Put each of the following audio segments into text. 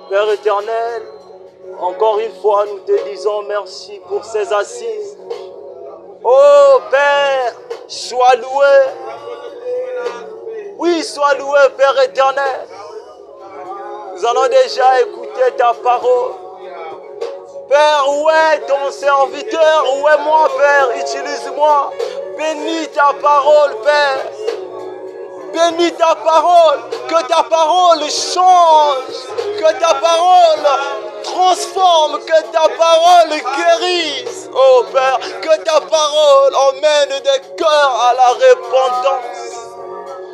Père éternel, encore une fois, nous te disons merci pour ces assises. Oh Père, sois loué. Oui, sois loué, Père éternel. Nous allons déjà écouter ta parole. Père, où est ton serviteur? Où est moi, Père? Utilise-moi. Bénis ta parole, Père. Bénis ta parole. Que ta parole change. Que ta parole transforme. Que ta parole guérisse. Oh Père, que ta parole emmène des cœurs à la repentance,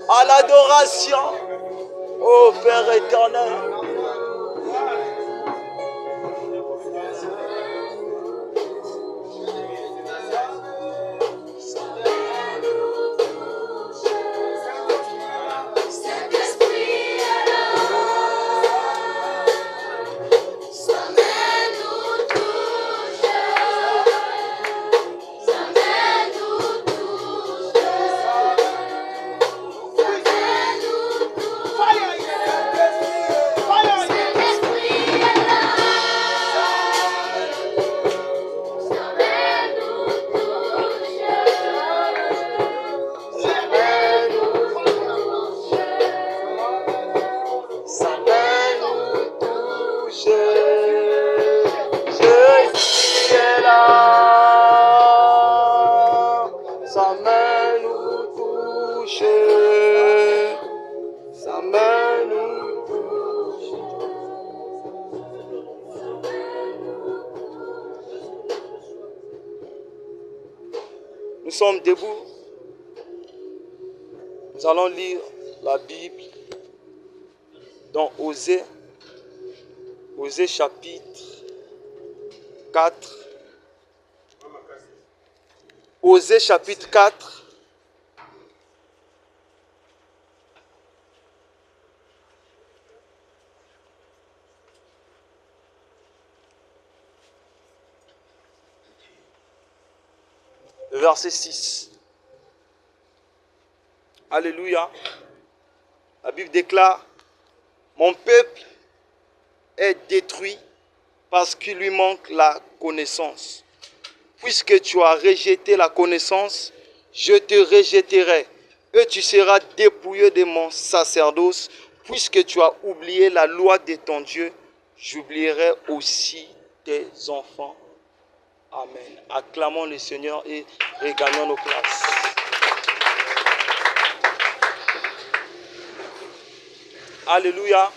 à l'adoration. Oh Père éternel. Nous sommes debout. Nous allons lire la Bible dans Osée, Osée chapitre 4. Osée chapitre 4. Verset 6. Alléluia. La Bible déclare, mon peuple est détruit parce qu'il lui manque la connaissance. Puisque tu as rejeté la connaissance, je te rejetterai et tu seras dépouillé de mon sacerdoce. Puisque tu as oublié la loi de ton Dieu, j'oublierai aussi tes enfants. Amen. Acclamons le Seigneur et regagnons nos places. Alléluia.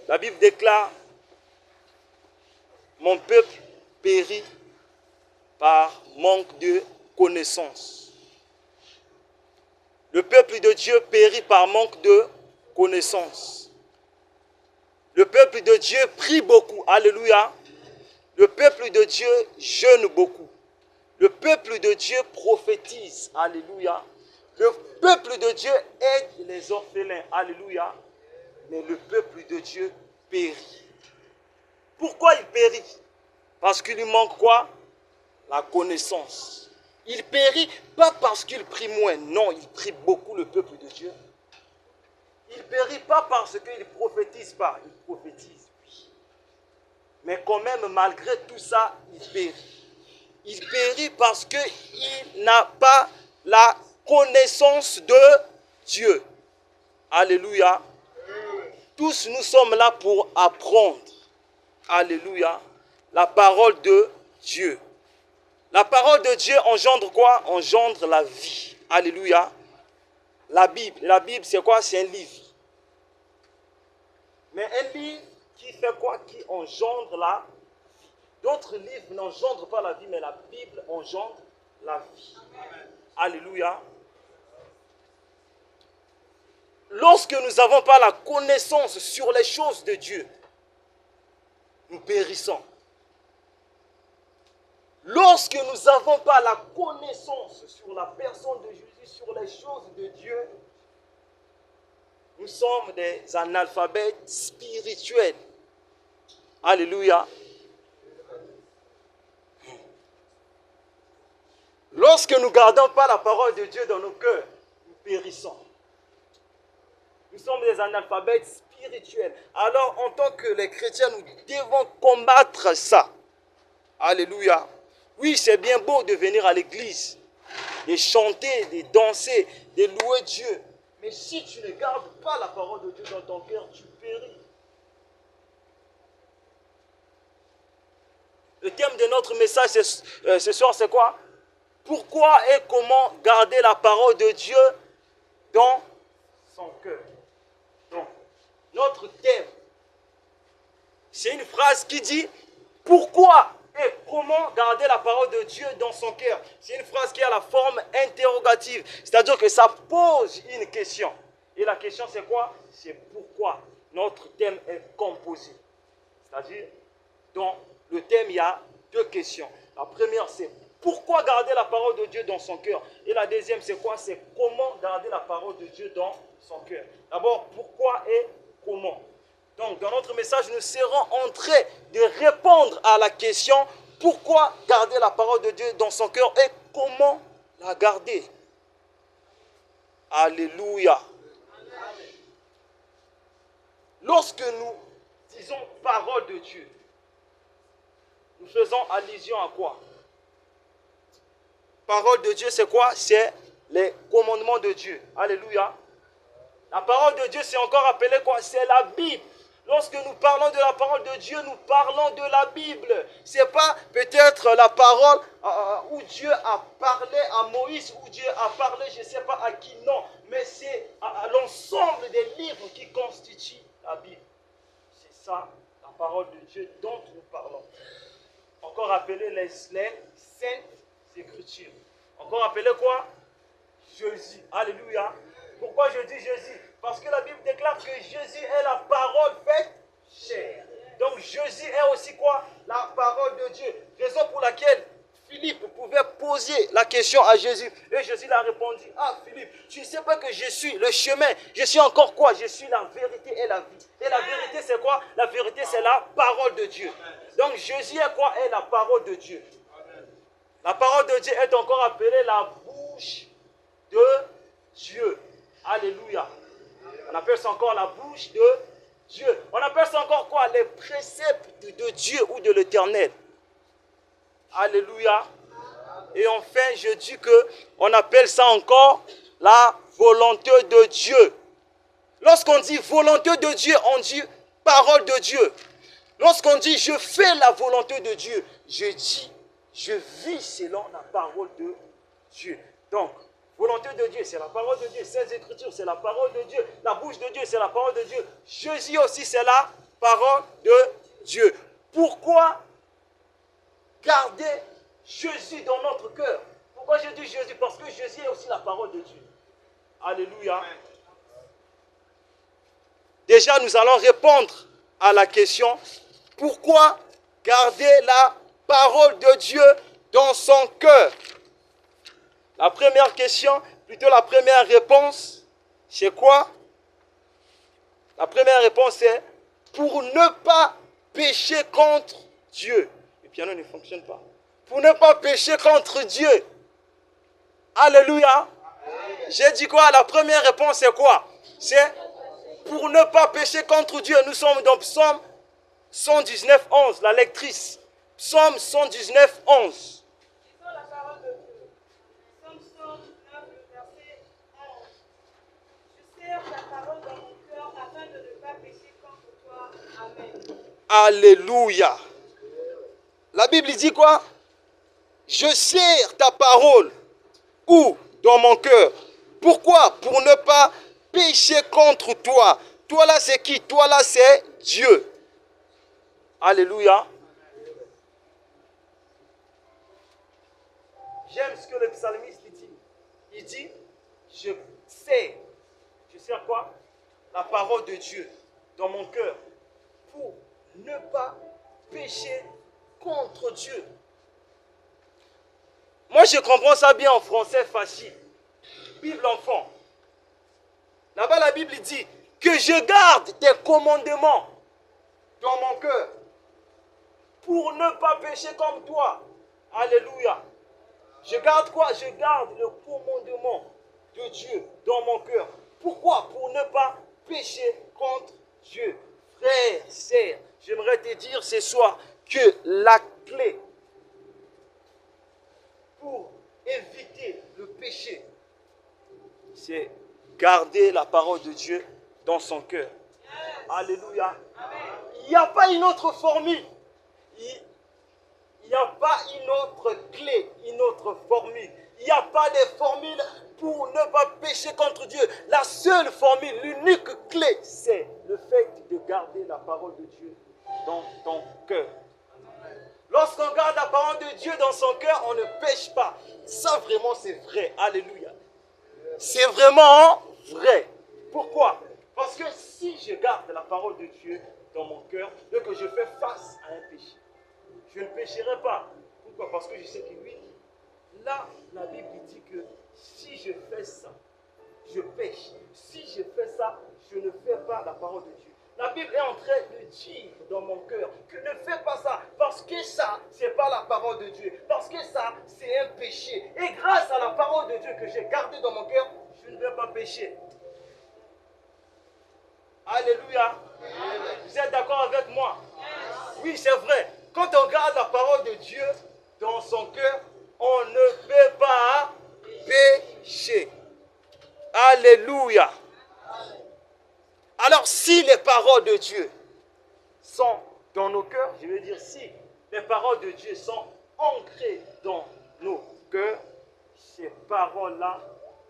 La Bible déclare, mon peuple périt par manque de connaissance. Le peuple de Dieu périt par manque de connaissance. Le peuple de Dieu prie beaucoup. Alléluia. Le peuple de Dieu jeûne beaucoup. Le peuple de Dieu prophétise. Alléluia. Le peuple de Dieu aide les orphelins. Alléluia. Mais le peuple de Dieu périt. Pourquoi il périt? Parce qu'il lui manque quoi? La connaissance. Il périt pas parce qu'il prie moins. Non, il prie beaucoup, le peuple de Dieu. Il périt pas parce qu'il ne prophétise pas. Il prophétise, oui. Mais quand même, malgré tout ça, il périt. Il périt parce qu'il n'a pas la connaissance de Dieu. Alléluia. Tous nous sommes là pour apprendre. Alléluia. La parole de Dieu. La parole de Dieu engendre quoi? Engendre la vie. Alléluia. La Bible c'est quoi? C'est un livre. Mais un livre qui fait quoi? Qui engendre la vie. D'autres livres n'engendrent pas la vie, mais la Bible engendre la vie. Alléluia. Lorsque nous n'avons pas la connaissance sur les choses de Dieu, nous périssons. Lorsque nous n'avons pas la connaissance sur la personne de Jésus, sur les choses de Dieu, nous sommes des analphabètes spirituels. Alléluia. Lorsque nous ne gardons pas la parole de Dieu dans nos cœurs, nous périssons. Nous sommes des analphabètes spirituels. Alors, en tant que les chrétiens, nous devons combattre ça. Alléluia. Oui, c'est bien beau de venir à l'église, de chanter, de danser, de louer Dieu. Mais si tu ne gardes pas la parole de Dieu dans ton cœur, tu péris. Le thème de notre message ce soir, c'est quoi? Pourquoi et comment garder la parole de Dieu dans son cœur? Donc, notre thème, c'est une phrase qui dit « Pourquoi et comment garder la parole de Dieu dans son cœur ?» C'est une phrase qui a la forme interrogative, c'est-à-dire que ça pose une question. Et la question, c'est quoi? C'est pourquoi notre thème est composé. C'est-à-dire, dans le thème, il y a deux questions. La première, c'est pourquoi garder la parole de Dieu dans son cœur? Et la deuxième, c'est quoi? C'est comment garder la parole de Dieu dans son cœur. D'abord, pourquoi et comment? Donc, dans notre message, nous serons en train de répondre à la question pourquoi garder la parole de Dieu dans son cœur et comment la garder. Alléluia. Lorsque nous disons parole de Dieu, nous faisons allusion à quoi? Parole de Dieu, c'est quoi? C'est les commandements de Dieu. Alléluia. La parole de Dieu, c'est encore appelé quoi? C'est la Bible. Lorsque nous parlons de la parole de Dieu, nous parlons de la Bible. Ce n'est pas peut-être la parole où Dieu a parlé à Moïse, où Dieu a parlé, je ne sais pas à qui, non. Mais c'est à l'ensemble des livres qui constituent la Bible. C'est ça, la parole de Dieu dont nous parlons. Encore appelé les Saintes Écritures. Encore appelé quoi? Jésus. Alléluia. Pourquoi je dis Jésus? Parce que la Bible déclare que Jésus est la parole faite Jésus est aussi quoi? La parole de Dieu. Raison pour laquelle Philippe pouvait poser la question à Jésus. Et Jésus l'a répondu, ah Philippe, tu ne sais pas que je suis le chemin, je suis encore quoi? Je suis la vérité et la vie. Et la vérité c'est quoi? La vérité c'est la parole de Dieu. Donc Jésus est quoi? Est la parole de Dieu. La parole de Dieu est encore appelée la bouche de Dieu. Alléluia. On appelle ça encore la bouche de Dieu. On appelle ça encore quoi? Les préceptes de Dieu ou de l'Éternel. Alléluia. Et enfin, je dis que on appelle ça encore la volonté de Dieu. Lorsqu'on dit volonté de Dieu, on dit parole de Dieu. Lorsqu'on dit je fais la volonté de Dieu, je dis je vis selon la parole de Dieu. Donc, volonté de Dieu, c'est la parole de Dieu. Ces Écritures, c'est la parole de Dieu. La bouche de Dieu, c'est la parole de Dieu. Jésus aussi, c'est la parole de Dieu. Pourquoi garder Jésus dans notre cœur? Pourquoi je dis Jésus? Parce que Jésus est aussi la parole de Dieu. Alléluia. Déjà, nous allons répondre à la question, pourquoi garder la parole de Dieu dans son cœur? La première question, plutôt la première réponse, c'est quoi? La première réponse est pour ne pas pécher contre Dieu. Le piano ne fonctionne pas. Pour ne pas pécher contre Dieu. Alléluia. J'ai dit quoi? La première réponse c'est quoi? C'est pour ne pas pécher contre Dieu. Nous sommes dans Psaume 119, 11, la lectrice. Psaume 119, 11. Lisons la parole de Dieu. Psaume 119, verset 11. Je serre ta parole dans mon cœur afin de ne pas pécher contre toi. Amen. Alléluia. La Bible dit quoi? Je serre ta parole. Où? Dans mon cœur. Pourquoi? Pour ne pas pécher contre toi. Toi là c'est qui? Toi là c'est Dieu. Alléluia. J'aime ce que le psalmiste dit. Il dit, je sais quoi? La parole de Dieu dans mon cœur pour ne pas pécher contre Dieu. Moi, je comprends ça bien en français facile. Bible enfant. Là-bas, la Bible dit que je garde tes commandements dans mon cœur pour ne pas pécher comme toi. Alléluia. Je garde quoi? Je garde le commandement de Dieu dans mon cœur. Pourquoi? Pour ne pas pécher contre Dieu. Frère, sœur, j'aimerais te dire ce soir que la clé pour éviter le péché, c'est garder la parole de Dieu dans son cœur. Alléluia. Il n'y a pas une autre formule. Il n'y a pas une autre clé, une autre formule. Il n'y a pas de formule pour ne pas pécher contre Dieu. La seule formule, l'unique clé, c'est le fait de garder la parole de Dieu dans ton cœur. Lorsqu'on garde la parole de Dieu dans son cœur, on ne pêche pas. Ça vraiment c'est vrai. Alléluia. C'est vraiment vrai. Pourquoi? Parce que si je garde la parole de Dieu dans mon cœur, dès que je fais face à un péché, je ne pécherai pas. Pourquoi? Parce que je sais que oui, là, la Bible dit que si je fais ça, je pêche. Si je fais ça, je ne fais pas la parole de Dieu. La Bible est en train de dire dans mon cœur que ne fais pas ça, parce que ça, ce n'est pas la parole de Dieu. Parce que ça, c'est un péché. Et grâce à la parole de Dieu que j'ai gardée dans mon cœur, je ne vais pas pécher. Alléluia. Vous êtes d'accord avec moi? Oui, c'est vrai. Quand on garde la parole de Dieu dans son cœur, on ne peut pas pécher. Alléluia. Alors, si les paroles de Dieu sont dans nos cœurs, je veux dire, si les paroles de Dieu sont ancrées dans nos cœurs, ces paroles-là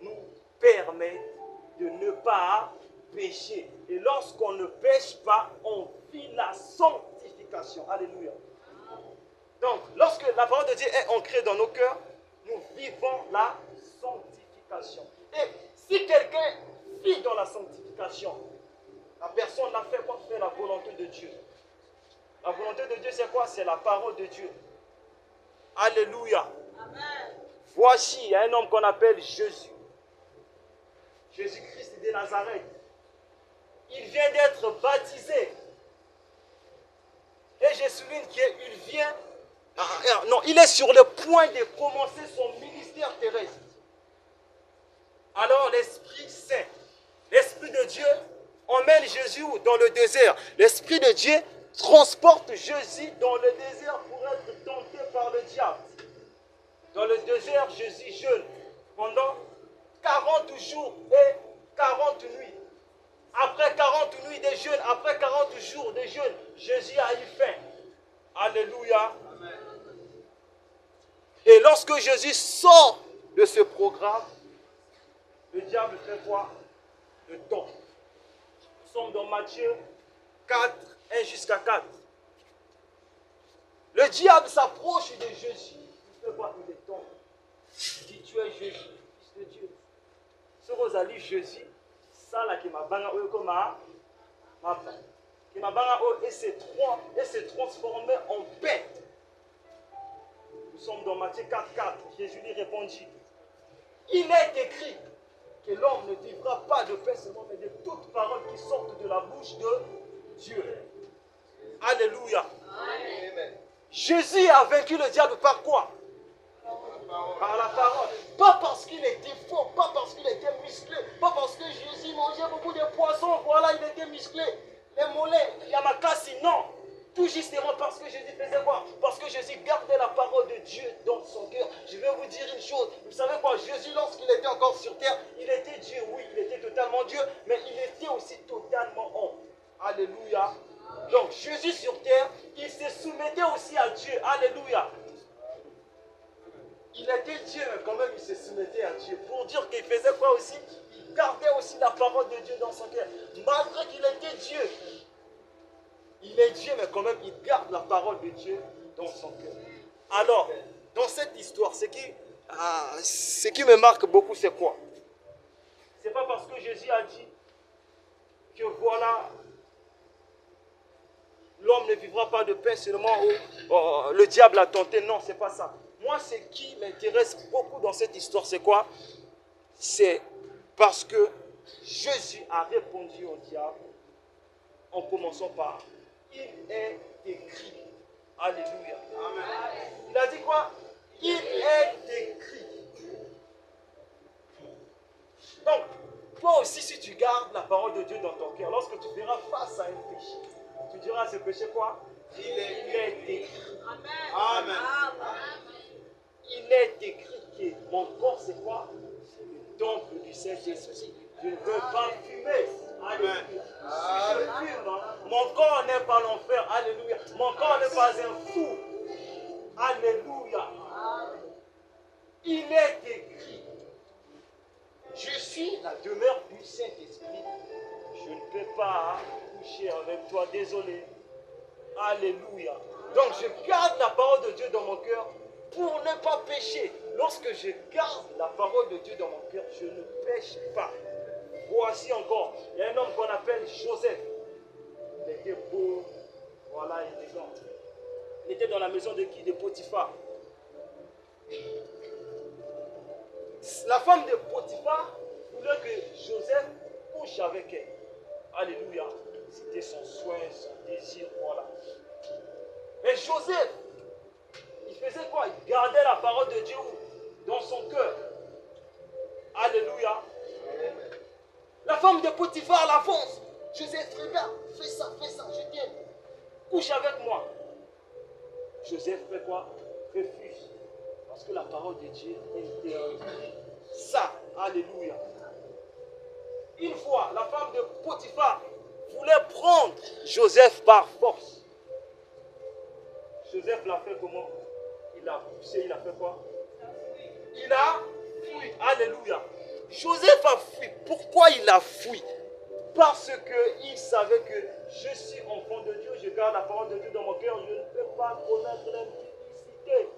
nous permettent de ne pas pécher. Et lorsqu'on ne pêche pas, on vit la sanctification. Alléluia. Donc, lorsque la parole de Dieu est ancrée dans nos cœurs, nous vivons la sanctification. Et si quelqu'un vit dans la sanctification, la personne l'a fait pour faire la volonté de Dieu. La volonté de Dieu, c'est quoi? C'est la parole de Dieu. Alléluia. Amen. Voici, il y a un homme qu'on appelle Jésus. Jésus-Christ de Nazareth. Il vient d'être baptisé. Et je souligne qu'il vient... non, il est sur le point de commencer son ministère terrestre. Alors l'Esprit Saint, l'Esprit de Dieu, emmène Jésus dans le désert. L'Esprit de Dieu transporte Jésus dans le désert pour être tenté par le diable. Dans le désert, Jésus jeûne pendant 40 jours et 40 nuits. Après 40 nuits de jeûne, après 40 jours de jeûne, Jésus a eu faim. Alléluia. Amen. Et lorsque Jésus sort de ce programme, le diable fait quoi? Le tente. Nous sommes dans Matthieu 4, 1 jusqu'à 4. Le diable s'approche de Jésus. Il fait quoi? Il le tente. Il dit, tu es Jésus, fils de Dieu. Ce Rosalie Jésus, ça là qui m'a banga comme ma qui m'a banga et s'est transformé en bête. Nous sommes dans Matthieu 4, 4. Jésus lui répondit, il est écrit que l'homme ne vivra pas de pain seulement, mais de toutes paroles qui sortent de la bouche de Dieu. Alléluia. Amen. Jésus a vaincu le diable par quoi? Par la parole. Pas parce qu'il était fort, pas parce qu'il était musclé, pas parce que Jésus mangeait beaucoup de poissons, voilà, il était musclé. Les mollets, Yamakasi, non. Tout justement parce que Jésus faisait quoi? Parce que Jésus gardait la parole de Dieu dans son cœur. Je vais vous dire une chose. Vous savez quoi? Jésus, lorsqu'il était encore sur terre, il était Dieu. Oui, il était totalement Dieu, mais il était aussi totalement homme. Alléluia. Donc Jésus sur terre, il se soumettait aussi à Dieu. Alléluia. Il était Dieu, mais quand même il se soumettait à Dieu. Pour dire qu'il faisait quoi aussi? Il gardait aussi la parole de Dieu dans son cœur. Malgré qu'il était Dieu. Il est Dieu, mais quand même, il garde la parole de Dieu dans son cœur. Alors, dans cette histoire, ce qui me marque beaucoup, c'est quoi? C'est pas parce que Jésus a dit que voilà, l'homme ne vivra pas de pain seulement où le diable a tenté. Non, c'est pas ça. Moi, ce qui m'intéresse beaucoup dans cette histoire, c'est quoi? C'est parce que Jésus a répondu au diable en commençant par il est écrit. Alléluia. Amen. Il a dit quoi? Il est écrit. Donc, toi aussi, si tu gardes la parole de Dieu dans ton cœur, lorsque tu verras face à un péché, tu diras ce péché quoi? Il est écrit. Amen. Amen. Il est écrit que mon corps, c'est quoi? C'est le temple du Saint-Esprit. Je ne veux pas fumer. Alléluia. Si je fume, mon corps n'est pas l'enfer. Alléluia. Mon corps n'est pas un fou. Alléluia. Il est écrit. Je suis la demeure du Saint-Esprit. Je ne peux pas coucher avec toi. Désolé. Alléluia. Donc je garde la parole de Dieu dans mon cœur pour ne pas pécher. Lorsque je garde la parole de Dieu dans mon cœur, je ne pêche pas. Voici encore, il y a un homme qu'on appelle Joseph. Il était beau, voilà, élégant. Il était dans la maison de qui? De Potiphar. La femme de Potiphar voulait que Joseph couche avec elle. Alléluia. C'était son souhait, son désir, voilà. Mais Joseph, il faisait quoi? Il gardait la parole de Dieu dans son cœur. Alléluia. La femme de Potiphar l'avance. Joseph, regarde, fais ça, je t'aime. Couche avec moi. Joseph fait quoi? Refuse. Parce que la parole de Dieu interdit ça. Alléluia. Une fois, la femme de Potiphar voulait prendre Joseph par force. Joseph l'a fait comment? Il a poussé, il a fait quoi? Il a fui. Alléluia. Joseph a fui. Pourquoi il a fui? Parce qu'il savait que je suis enfant de Dieu, je garde la parole de Dieu dans mon cœur, je ne peux pas connaître l'impudicité.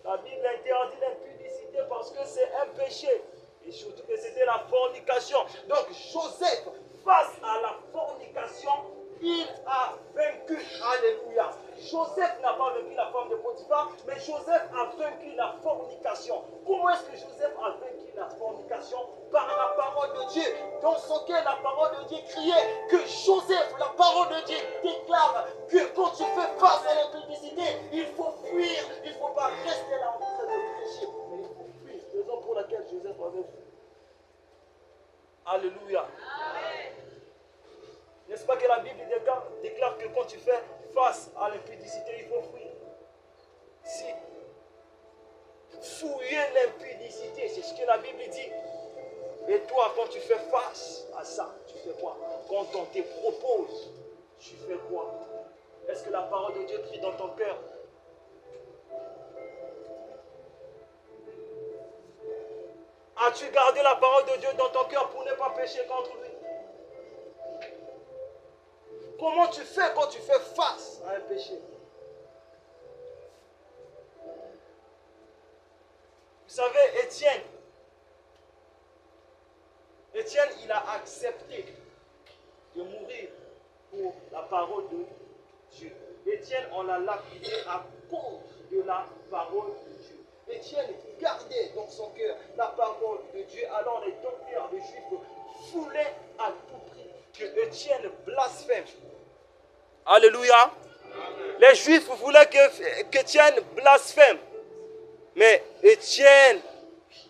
La Bible interdit l'impudicité parce que c'est un péché. Et surtout que c'était la fornication. Donc Joseph, face à la fornication, il a vaincu. Alléluia. Joseph n'a pas vaincu la femme de Potiphar, mais Joseph a vaincu la fornication. Comment est-ce que Joseph a vaincu la fornication? Par la parole de Dieu. Dans son cœur, la parole de Dieu criait que Joseph, la parole de Dieu déclare que quand tu fais face à l'impudicité, il faut fuir. Il ne faut pas rester là en train de pécher, mais il faut fuir. Raison pour laquelle Joseph avait fui. Alléluia. Amen. N'est-ce pas que la Bible déclare que quand tu fais face à l'impudicité, il faut fuir? Si. Fouiller l'impudicité, c'est ce que la Bible dit. Et toi, quand tu fais face à ça, tu fais quoi? Quand on te propose, tu fais quoi? Est-ce que la parole de Dieu crie dans ton cœur? As-tu gardé la parole de Dieu dans ton cœur pour ne pas pécher contre lui? Comment tu fais quand tu fais face à un péché? Vous savez, Étienne, il a accepté de mourir pour la parole de Dieu. Étienne, on l'a lapidé à cause de la parole de Dieu. Étienne gardait dans son cœur la parole de Dieu. Alors les docteurs, les juifs, voulaient à tout prix que Étienne blasphème. Alléluia. Les juifs voulaient qu'Étienne blasphème. Mais Étienne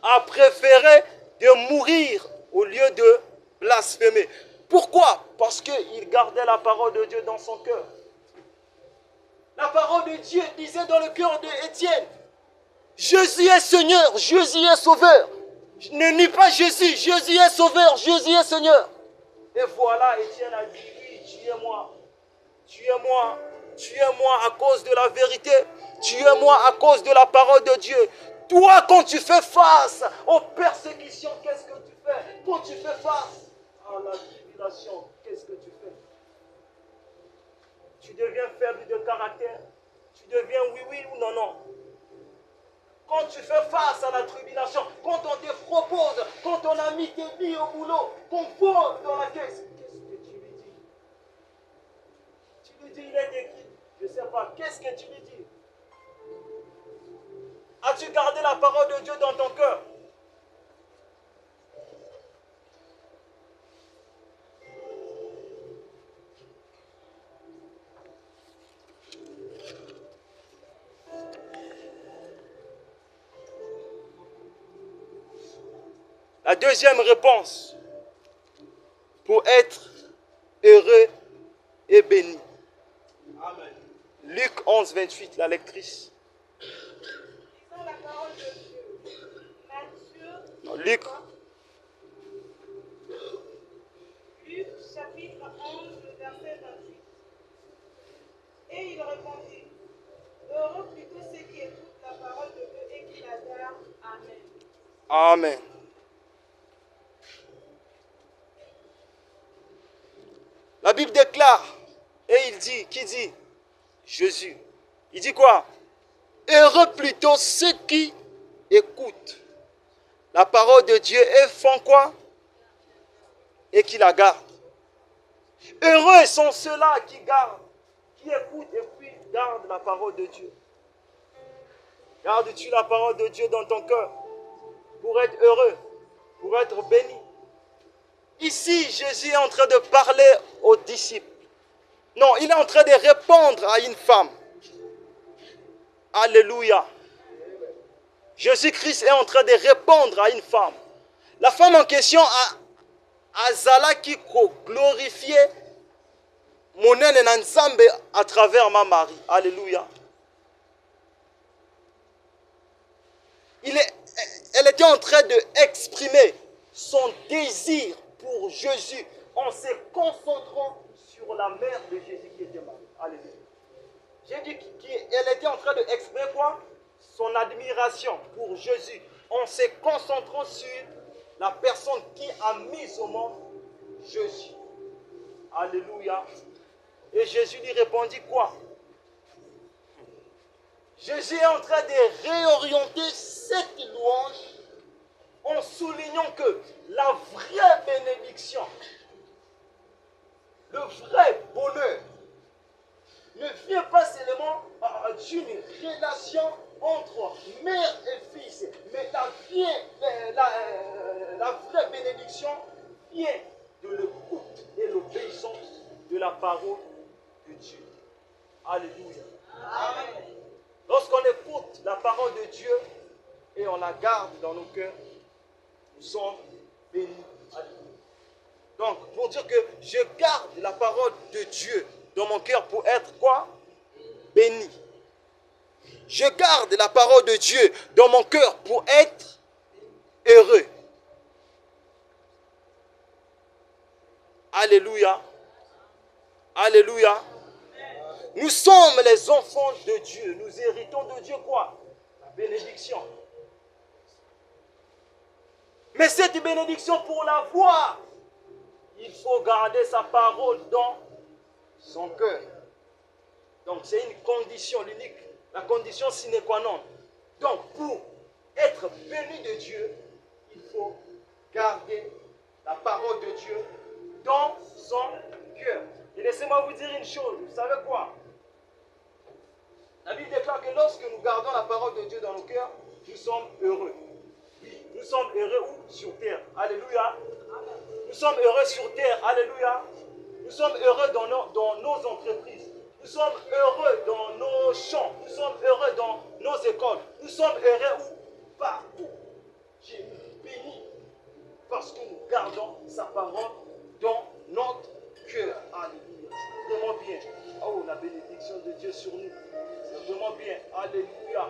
a préféré de mourir au lieu de blasphémer. Pourquoi? Parce qu'il gardait la parole de Dieu dans son cœur. La parole de Dieu disait dans le cœur d'Étienne: Jésus est Seigneur, Jésus est Sauveur. Ne nie pas Jésus, Jésus est Sauveur, Jésus est Seigneur. Et voilà, Étienne a dit: oui, tuez-moi. Tuez-moi. Tuez-moi à cause de la vérité. Tuez-moi à cause de la parole de Dieu. Toi, quand tu fais face aux persécutions, qu'est-ce que tu fais? Quand tu fais face à la tribulation, qu'est-ce que tu fais? Tu deviens faible de caractère. Tu deviens oui ou non. Quand tu fais face à la tribulation, quand on te propose, quand on a mis tes billes au boulot, qu'on vole dans la caisse, qu'est-ce que tu lui dis? Tu lui dis: il est écrit. Je ne sais pas. Qu'est-ce que tu lui dis? As-tu gardé la parole de Dieu dans ton cœur? La deuxième réponse pour être heureux et béni. Amen. Luc 11, 28, la lectrice. Lisons la parole de Dieu. Matthieu. Luc. Luc chapitre 11, verset 28. Et il répondit: heureux plutôt ceux qui écoutent la parole de Dieu et qui la gardent. Amen. Amen. La Bible déclare, et il dit, qui dit? Jésus. Il dit quoi? Heureux plutôt ceux qui écoutent la parole de Dieu et font quoi? Et qui la gardent. Heureux sont ceux-là qui gardent, qui écoutent et puis gardent la parole de Dieu. Gardes-tu la parole de Dieu dans ton cœur pour être heureux, pour être béni? Ici, Jésus est en train de parler aux disciples. Non, il est en train de répondre à une femme. Alléluia. Jésus-Christ est en train de répondre à une femme. La femme en question a Zala qui glorifiait mon Nzambe à travers ma Marie. Alléluia. Elle était en train d'exprimer son désir pour Jésus en se concentrant sur la mère de Jésus qui était Marie. Alléluia. J'ai dit qu'elle était en train d'exprimer quoi? Son admiration pour Jésus en se concentrant sur la personne qui a mis au monde Jésus. Alléluia. Et Jésus lui répondit quoi? Jésus est en train de réorienter cette louange en soulignant que la vraie bénédiction, le vrai bonheur ne vient pas seulement d'une relation entre mère et fils, mais la vraie bénédiction vient de l'écoute et l'obéissance de la parole de Dieu. Alléluia. Amen. Lorsqu'on écoute la parole de Dieu et on la garde dans nos cœurs, nous sommes bénis. Alléluia. Donc, pour dire que je garde la parole de Dieu dans mon cœur pour être quoi? Béni. Je garde la parole de Dieu dans mon cœur pour être heureux. Alléluia. Alléluia. Nous sommes les enfants de Dieu. Nous héritons de Dieu quoi? La bénédiction. Mais cette bénédiction, pour l'avoir, il faut garder sa parole dans son cœur. Donc c'est une condition, l'unique, la condition sine qua non. Donc pour être béni de Dieu, il faut garder la parole de Dieu dans son cœur. Et laissez-moi vous dire une chose, vous savez quoi? La Bible déclare que lorsque nous gardons la parole de Dieu dans nos cœurs, nous sommes heureux. Oui, nous sommes heureux où? Sur terre. Alléluia. Nous sommes heureux sur terre. Alléluia. Nous sommes heureux dans nos entreprises. Nous sommes heureux dans nos champs. Nous sommes heureux dans nos écoles. Nous sommes heureux où? Partout. Dieu nous bénit parce que nous gardons sa parole dans notre cœur. Alléluia. C'est vraiment bien. Oh, la bénédiction de Dieu sur nous. C'est vraiment bien. Alléluia.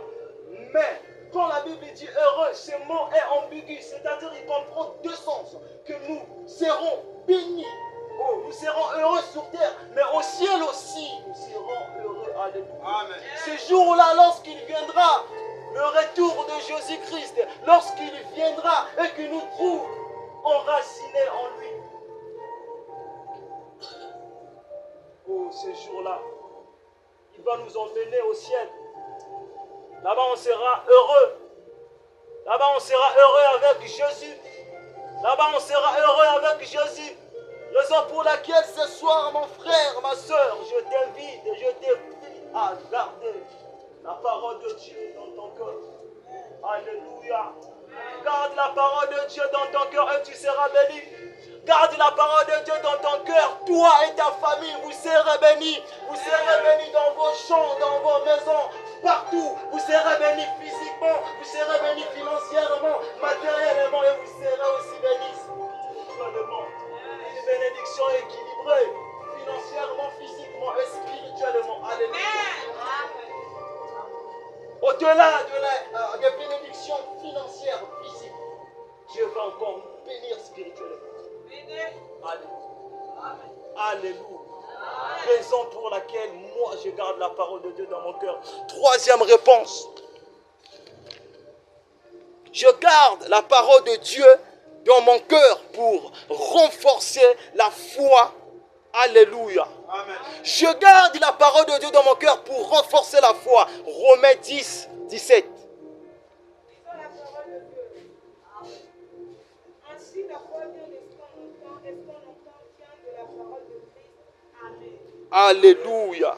Mais quand la Bible dit heureux, ce mot est ambigu, c'est-à-dire il comprend deux sens. Que nous serons bénis. Oh, nous serons heureux sur terre, mais au ciel aussi, nous serons heureux. Alléluia. Amen. Ce jour-là, lorsqu'il viendra, le retour de Jésus-Christ, lorsqu'il viendra et qu'il nous trouve enracinés en lui. Oh, ce jour-là, il va nous emmener au ciel. Là-bas, on sera heureux. Là-bas, on sera heureux avec Jésus. Là-bas, on sera heureux avec Jésus. Raison pour laquelle ce soir, mon frère, ma soeur, je t'invite et je te prie à garder la parole de Dieu dans ton cœur. Alléluia. Garde la parole de Dieu dans ton cœur et tu seras béni. Garde la parole de Dieu dans ton cœur. Toi et ta famille, vous serez bénis. Vous serez bénis dans vos champs, dans vos maisons, partout. Vous serez bénis physiquement, vous serez bénis financièrement, matériellement et vous serez aussi bénis spirituellement. Une bénédiction équilibrée, financièrement, physiquement et spirituellement. Alléluia. Au-delà des bénédictions financières, physiques, Dieu va encore nous bénir spirituellement. Alléluia. Alléluia. Raison pour laquelle moi je garde la parole de Dieu dans mon cœur. Troisième réponse. Je garde la parole de Dieu dans mon cœur pour renforcer la foi. Alléluia. Amen. Je garde la parole de Dieu dans mon cœur pour renforcer la foi. Romains 10, 17. Lisons la parole de Dieu. Ainsi, la foi vient de ce qu'on entend, et ce qu'on entend vient de la parole de Christ. Amen. Alléluia.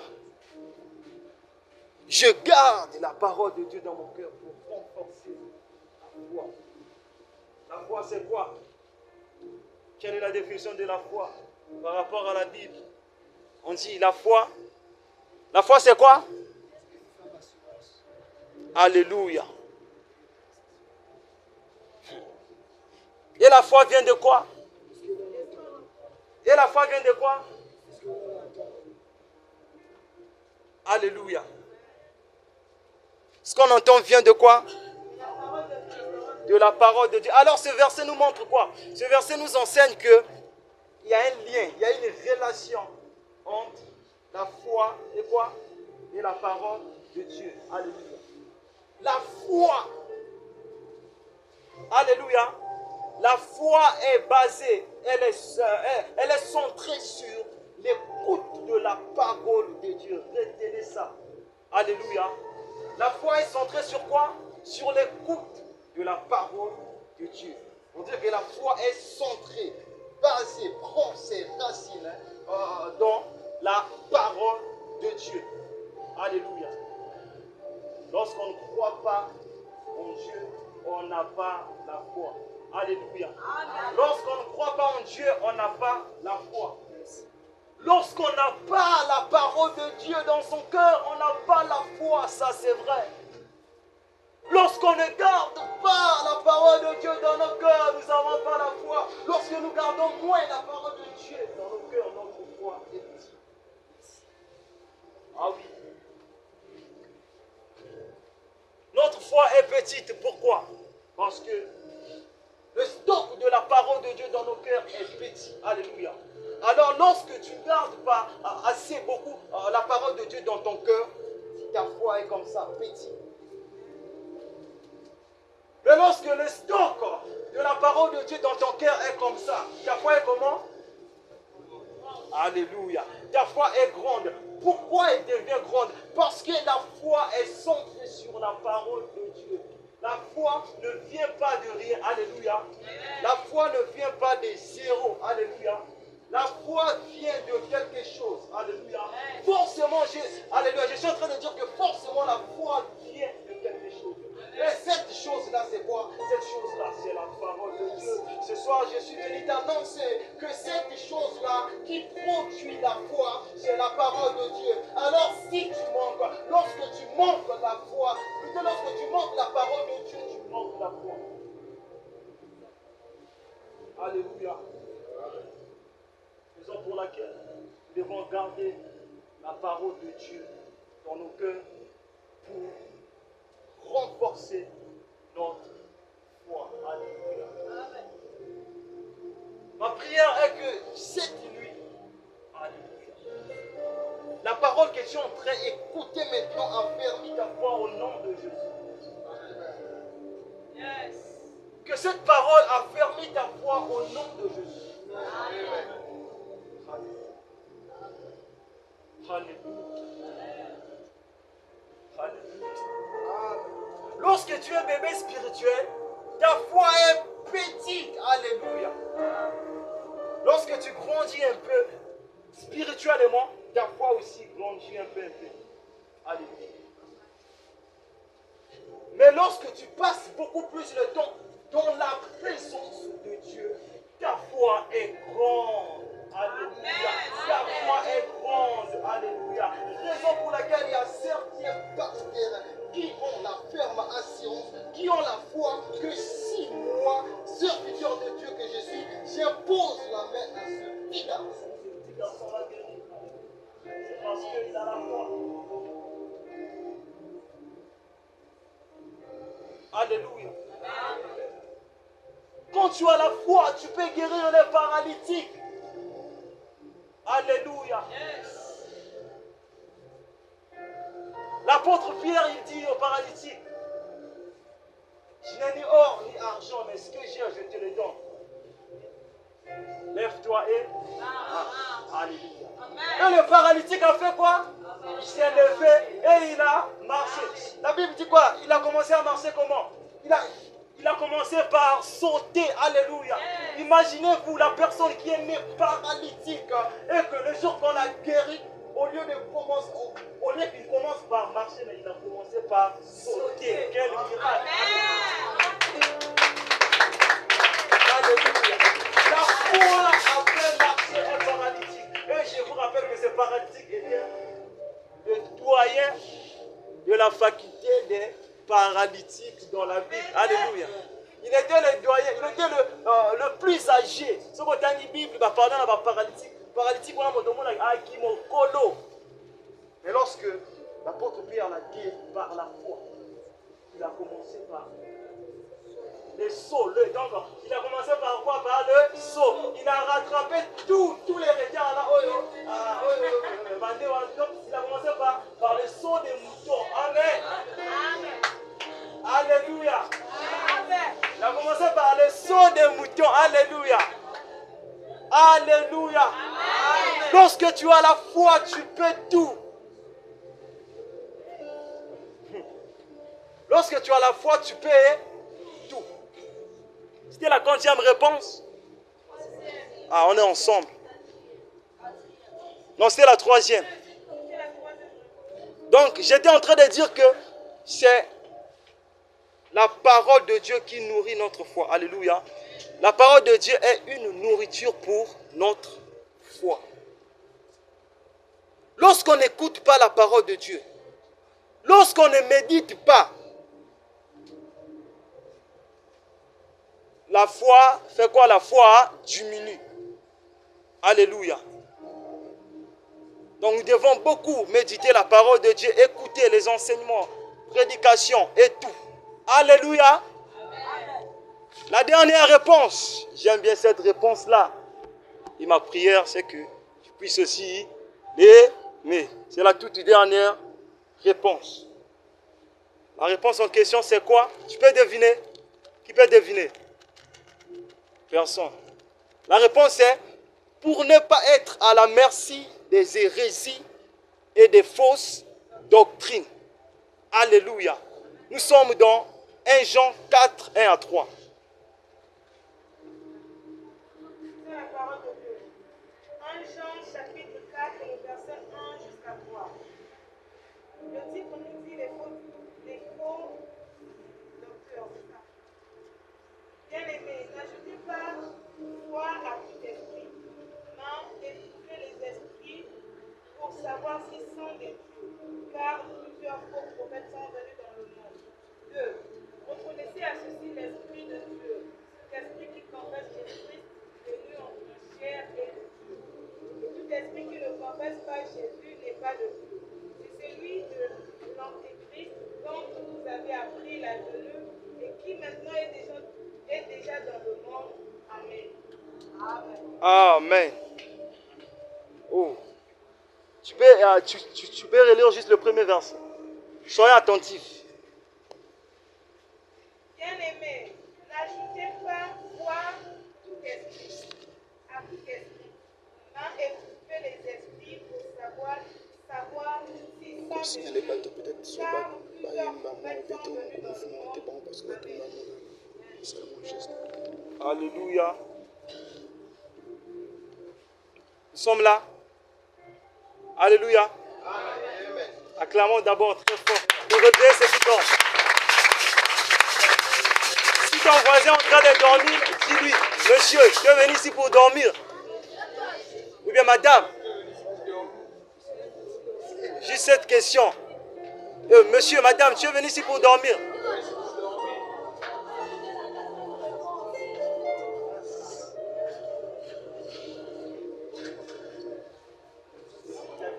Je garde la parole de Dieu dans mon cœur pour renforcer la foi. La foi, c'est quoi? Quelle est la définition de la foi par rapport à la Bible? On dit la foi. La foi, c'est quoi? Alléluia. Et la foi vient de quoi? Et la foi vient de quoi? Alléluia. Ce qu'on entend vient de quoi? De la parole de Dieu. Alors ce verset nous montre quoi? Ce verset nous enseigne que il y a un lien, il y a une relation entre la foi et quoi? Et la parole de Dieu. Alléluia. La foi. Alléluia. La foi est basée, elle est centrée sur l'écoute de la parole de Dieu. Retenez ça. Alléluia. La foi est centrée sur quoi? Sur l'écoute de la parole de Dieu. On dit que la foi est centrée, basée, prend ses racines dans la parole de Dieu. Alléluia. Lorsqu'on ne croit pas en Dieu, on n'a pas la foi. Alléluia. Lorsqu'on ne croit pas en Dieu, on n'a pas la foi. Lorsqu'on n'a pas la parole de Dieu dans son cœur, on n'a pas la foi, ça c'est vrai. Lorsqu'on ne garde pas la parole de Dieu dans nos cœurs, nous n'avons pas la foi. Lorsque nous gardons moins la parole de Dieu dans nos cœurs, notre foi est petite. Ah oui. Notre foi est petite, pourquoi? Parce que le stock de la parole de Dieu dans nos cœurs est petit. Alléluia. Alors lorsque tu ne gardes pas assez beaucoup la parole de Dieu dans ton cœur, ta foi est comme ça, petite. Mais lorsque le stock de la parole de Dieu dans ton cœur est comme ça, ta foi est comment? Alléluia. Ta foi est grande. Pourquoi elle devient grande? Parce que la foi est centrée sur la parole de Dieu. La foi ne vient pas de rien. Alléluia. La foi ne vient pas de zéro. Alléluia. La foi vient de quelque chose. Alléluia. Forcément, alléluia, je suis en train de dire que forcément la foi vient de quelque chose. Et cette chose-là, c'est quoi? Cette chose-là, c'est la parole de Dieu. Ce soir, je suis venu t'annoncer que cette chose-là qui produit la foi, c'est la parole de Dieu. Alors, si tu manques, lorsque tu manques la foi, plutôt lorsque tu manques la parole de Dieu, tu manques la foi. Alléluia. Raison pour laquelle nous devons garder la parole de Dieu dans nos cœurs pour renforcer notre foi. Alléluia. Ma prière est que cette nuit, alléluia, la parole que tu es en train d'écouter maintenant affermit ta foi au nom de Jésus. Yes. Que cette parole affermit ta foi au nom de Jésus. Amen. Alléluia. Alléluia. Lorsque tu es bébé spirituel, ta foi est petite. Alléluia. Lorsque tu grandis un peu spirituellement, ta foi aussi grandit un peu. Alléluia. Mais lorsque tu passes beaucoup plus de temps dans la présence de Dieu, ta foi est grande. Alléluia. Ta foi est grande. Alléluia. Raison pour laquelle il y a certains pasteurs qui ont la ferme assurance, qui ont la foi que si moi, serviteur de Dieu que je suis, j'impose la main à ce petit garçon. Ce petit garçon va guérir. C'est parce qu'il a la foi. Alléluia. Quand tu as la foi, tu peux guérir les paralytiques. Alléluia. L'apôtre Pierre, il dit aux paralytiques, je n'ai ni or ni argent, mais ce que j'ai, je te le donne. Lève-toi et... Alléluia. Et le paralytique a fait quoi? Il s'est levé et il a marché. La Bible dit quoi? Il a commencé à marcher comment? Il a commencé par sauter. Alléluia. Imaginez-vous la personne qui est née paralytique et que le jour qu'on l'a guéri, au lieu qu'il commence par marcher, mais il a commencé par sauter. Quel miracle. Alléluia. La foi a fait marcher un paralytique. Et je vous rappelle que ce paralytique était le doyen de la faculté des paralytiques dans la Bible. Alléluia. Il était le doyen, il était le plus âgé. Ce qu'on a dit Bible, pardon, la paralytique. Paralytique, on a montré à Kimokolo. Mais lorsque l'apôtre Pierre l'a dit par la foi, il a commencé par le saut. Donc, il a commencé par quoi? Par le saut. Il a rattrapé tous les retards là. Donc, il a commencé par le saut des moutons. Amen. Alléluia. Il a commencé par le saut des moutons. Alléluia. Alléluia. Amen. Lorsque tu as la foi, tu peux tout. Lorsque tu as la foi, tu peux tout. C'était la quantième réponse? Ah, on est ensemble. Non, c'était la troisième. Donc, j'étais en train de dire que c'est la parole de Dieu qui nourrit notre foi. Alléluia. La parole de Dieu est une nourriture pour notre foi. Lorsqu'on n'écoute pas la parole de Dieu, lorsqu'on ne médite pas, la foi fait quoi? La foi diminue. Alléluia. Donc nous devons beaucoup méditer la parole de Dieu, écouter les enseignements, prédications et tout. Alléluia. La dernière réponse, j'aime bien cette réponse-là. Et ma prière, c'est que tu puisses aussi l'aimer. C'est la toute dernière réponse. La réponse en question, c'est quoi? Tu peux deviner? Qui peut deviner? Personne. La réponse est pour ne pas être à la merci des hérésies et des fausses doctrines. Alléluia. Nous sommes dans 1 Jean 4, 1 à 3. C'est la parole de Dieu. 1 Jean chapitre 4, le verset 1 jusqu'à 3. Le titre nous dit les faux docteurs. Bien-aimés, n'ajoutez pas foi à tout esprit, mais écoutez les esprits pour savoir s'ils sont des dieux, car plusieurs faux prophètes sont venus dans le monde. 2. Reconnaissez à ceci l'esprit de Dieu, cet esprit qui confesse Jésus-Christ venu en chair et de Dieu. Et tout esprit qui ne confesse pas Jésus n'est pas de Dieu. C'est celui de l'Antéchrist dont vous avez appris la venue et qui maintenant est déjà dans le monde. Amen. Amen. Amen. Oh. Tu peux relire juste le premier verset. Soyez attentifs. Bien-aimés, n'ajoutez pas foi à tout esprit, mais écoutez les esprits pour savoir s'ils sont des dieux, car plusieurs prophètes sont venus dans le monde. Alléluia. Nous sommes là. Alléluia. Amen. Acclamons d'abord très fort. Pour relever ceux qui dorment. Si ton voisin est en train de dormir, dis-lui, monsieur, tu es venu ici pour dormir. Ou bien madame. Juste cette question. Monsieur, madame, tu es venu ici pour dormir.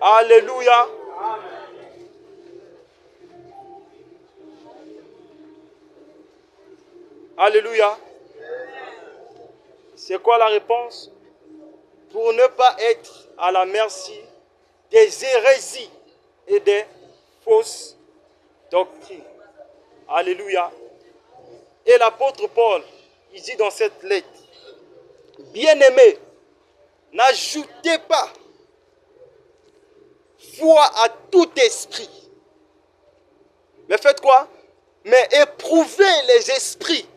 Alléluia. Alléluia. C'est quoi la réponse? Pour ne pas être à la merci des hérésies et des fausses doctrines. Alléluia. Et l'apôtre Paul, il dit dans cette lettre, bien-aimés, n'ajoutez pas foi à tout esprit. Mais faites quoi? Mais éprouvez les esprits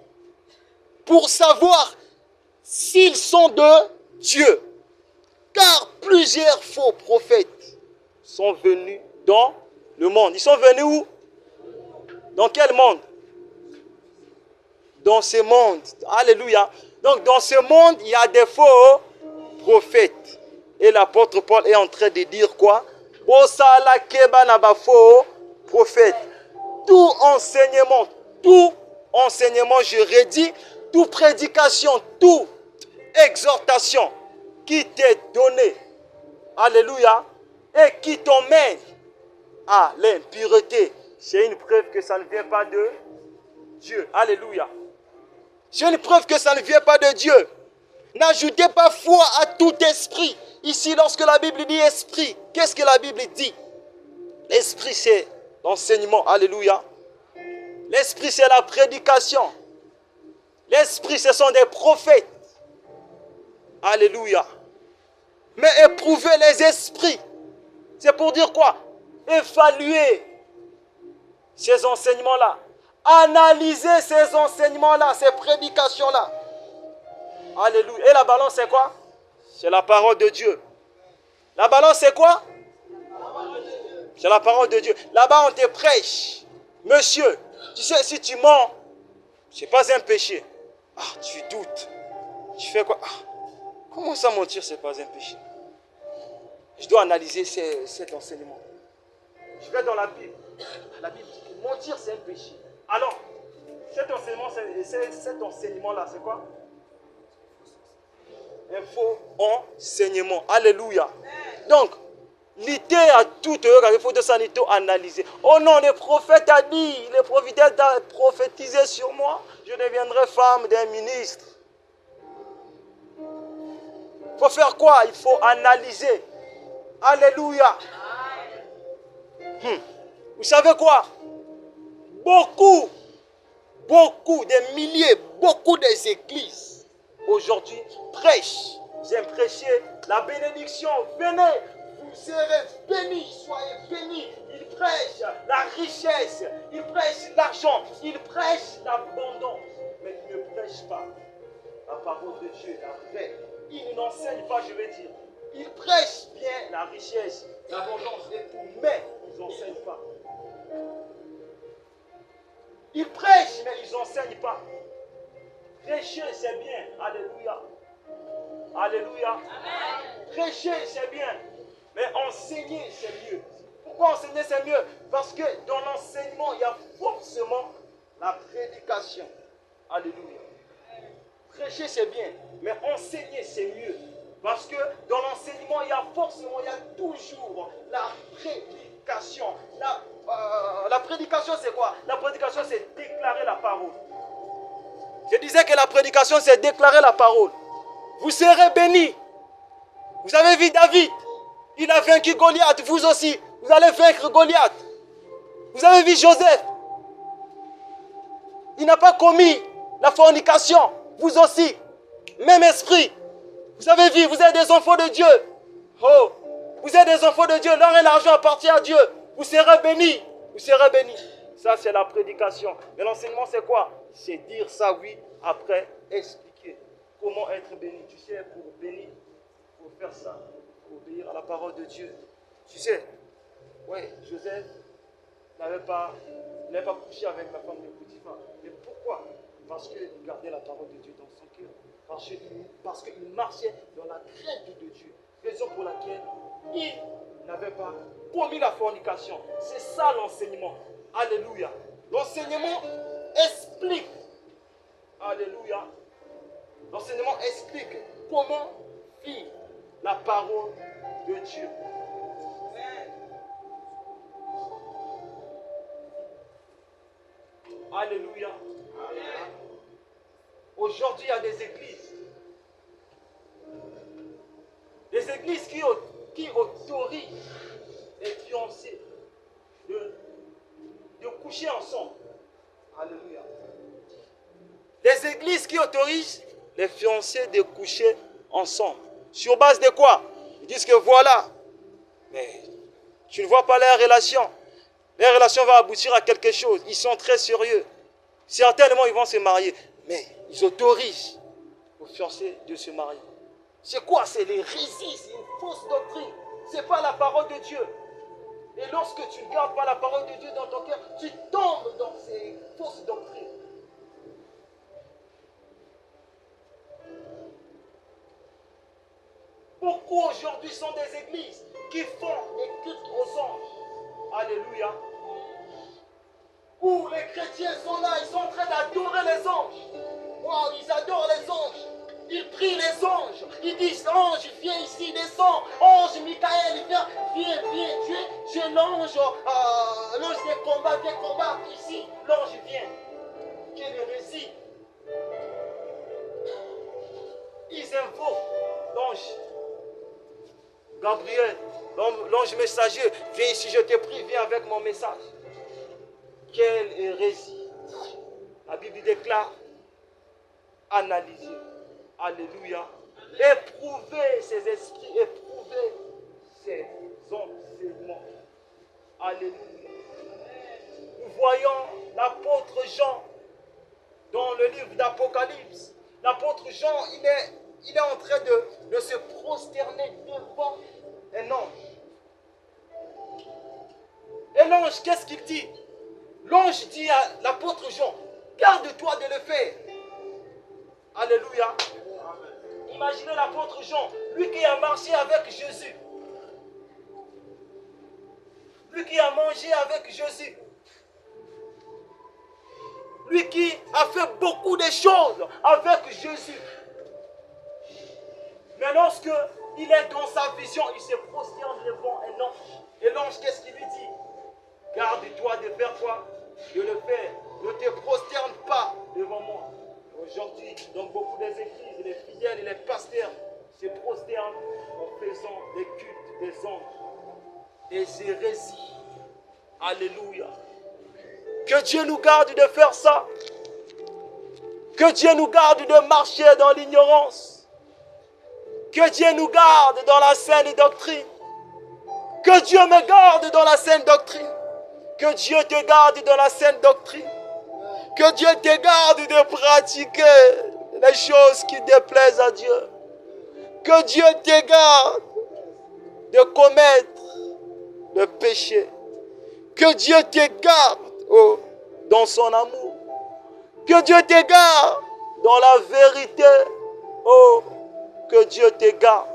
pour savoir s'ils sont de Dieu. Car plusieurs faux prophètes sont venus dans le monde. Ils sont venus où? Dans quel monde? Dans ce monde. Alléluia. Donc dans ce monde, il y a des faux prophètes. Et l'apôtre Paul est en train de dire quoi? Osala keba na ba faux prophète. Tout enseignement, je redis, toute prédication, toute exhortation qui t'est donnée, alléluia, et qui t'emmène à l'impureté, c'est une preuve que ça ne vient pas de Dieu. Alléluia. C'est une preuve que ça ne vient pas de Dieu. N'ajoutez pas foi à tout esprit. Ici, lorsque la Bible dit esprit, qu'est-ce que la Bible dit? L'esprit, c'est l'enseignement. Alléluia. L'esprit, c'est la prédication. L'esprit, ce sont des prophètes. Alléluia. Mais éprouvez les esprits. C'est pour dire quoi? Évaluer ces enseignements-là. Analyser ces enseignements-là, ces prédications-là. Alléluia. Et la balance, c'est quoi? C'est la parole de Dieu. La balance, c'est quoi? C'est la parole de Dieu. Là-bas, on te prêche. Monsieur, tu sais, si tu mens, ce n'est pas un péché. Ah, tu doutes. Tu fais quoi? Ah, comment ça mentir, ce n'est pas un péché? Je dois analyser cet enseignement. Je vais dans la Bible. La Bible dit que mentir, c'est un péché. Alors, cet enseignement-là, c'est quoi? Un faux enseignement. Alléluia. Donc, l'idée à tout heure, il faut de sanité analyser. Oh non, le prophète a dit, le prophète a prophétisé sur moi, je deviendrai femme d'un ministre. Il faut faire quoi? Il faut analyser. Alléluia. Vous savez quoi? Beaucoup, des milliers, beaucoup des églises aujourd'hui prêchent. J'aime prêcher la bénédiction. Venez, vous serez bénis, soyez bénis. Ils prêchent la richesse, ils prêchent l'argent, ils prêchent l'abondance. Mais ils ne prêchent pas la parole de Dieu, la vraie. Ils n'enseignent pas, je vais dire. Ils prêchent bien la richesse, l'abondance et tout, mais ils n'enseignent pas. Ils prêchent, mais ils n'enseignent pas. Prêcher, c'est bien. Alléluia. Alléluia. Amen. Prêcher, c'est bien. Mais enseigner, c'est mieux. Pourquoi enseigner, c'est mieux? Parce que dans l'enseignement, il y a forcément la prédication. Alléluia. Prêcher, c'est bien. Mais enseigner, c'est mieux. Parce que dans l'enseignement, il y a toujours la prédication. La prédication, c'est quoi? La prédication, c'est déclarer la parole. Je disais que la prédication, c'est déclarer la parole. Vous serez bénis. Vous avez vu David, il a vaincu Goliath. Vous aussi, vous allez vaincre Goliath. Vous avez vu Joseph, il n'a pas commis la fornication. Vous aussi, même esprit. Vous avez vu, vous êtes des enfants de Dieu. Oh, vous êtes des enfants de Dieu. L'or et l'argent appartiennent à Dieu. Vous serez bénis. Vous serez bénis. Ça, c'est la prédication. Mais l'enseignement, c'est quoi? C'est dire ça, oui, après expliquer comment être béni. Tu sais, pour bénir, pour faire ça, pour obéir à la parole de Dieu. Tu sais, ouais, Joseph n'avait pas couché avec la femme de Potiphar. Mais pourquoi? Parce qu'il gardait la parole de Dieu dans son cœur. Parce qu'il marchait dans la crainte de Dieu. Raison pour laquelle il n'avait pas commis la fornication. C'est ça l'enseignement. Alléluia. L'enseignement explique. Alléluia. L'enseignement explique comment vivre la parole de Dieu. Alléluia. Amen. Aujourd'hui, il y a des églises. Des églises qui autorisent les fiancés de coucher ensemble. Alléluia. Des églises qui autorisent les fiancés de coucher ensemble. Sur base de quoi? Ils disent que voilà. Mais tu ne vois pas leur relation. Leur relation va aboutir à quelque chose. Ils sont très sérieux. Certainement, ils vont se marier. Mais ils autorisent aux fiancés de se marier. C'est quoi? C'est l'hérésie, c'est une fausse doctrine. Ce n'est pas la parole de Dieu. Et lorsque tu ne gardes pas la parole de Dieu dans ton cœur, tu tombes dans ces fausses doctrines. Beaucoup aujourd'hui sont des églises qui font des cultes aux anges. Alléluia. Où les chrétiens sont là, ils sont en train d'adorer les anges. Wow, ils adorent les anges. Ils prient les anges. Ils disent, ange, viens ici, descends. Ange, Michael, viens, tu es l'ange, l'ange des combats, viens combattre ici. L'ange vient. Quelle hérésie. Ils invoquent l'ange Gabriel, l'ange messager. Viens ici, je te prie, viens avec mon message. Quelle hérésie. La Bible déclare, analyser. Alléluia. Éprouver ces esprits, éprouver ces enseignements. Alléluia. Nous voyons l'apôtre Jean dans le livre d'Apocalypse. L'apôtre Jean, il est en train de se prosterner devant un ange. l'ange, qu'est-ce qu'il dit? L'ange dit à l'apôtre Jean, garde-toi de le faire. Alléluia. Imaginez l'apôtre Jean, lui qui a marché avec Jésus. Lui qui a mangé avec Jésus. Lui qui a fait beaucoup de choses avec Jésus. Mais lorsque il est dans sa vision, il se prosterne devant un ange. Et l'ange, qu'est-ce qu'il lui dit? Garde-toi de faire quoi? De le faire. Ne te prosterne pas devant moi. Aujourd'hui, dans beaucoup des églises, les fidèles et les pasteurs se prosternent en faisant des cultes des anges, des hérésies. Alléluia. Que Dieu nous garde de faire ça. Que Dieu nous garde de marcher dans l'ignorance. Que Dieu nous garde dans la saine doctrine. Que Dieu me garde dans la saine doctrine. Que Dieu te garde dans la saine doctrine. Que Dieu te garde de pratiquer les choses qui déplaisent à Dieu. Que Dieu te garde de commettre le péché. Que Dieu te garde dans son amour. Que Dieu te garde dans la vérité. Oh, que Dieu te garde.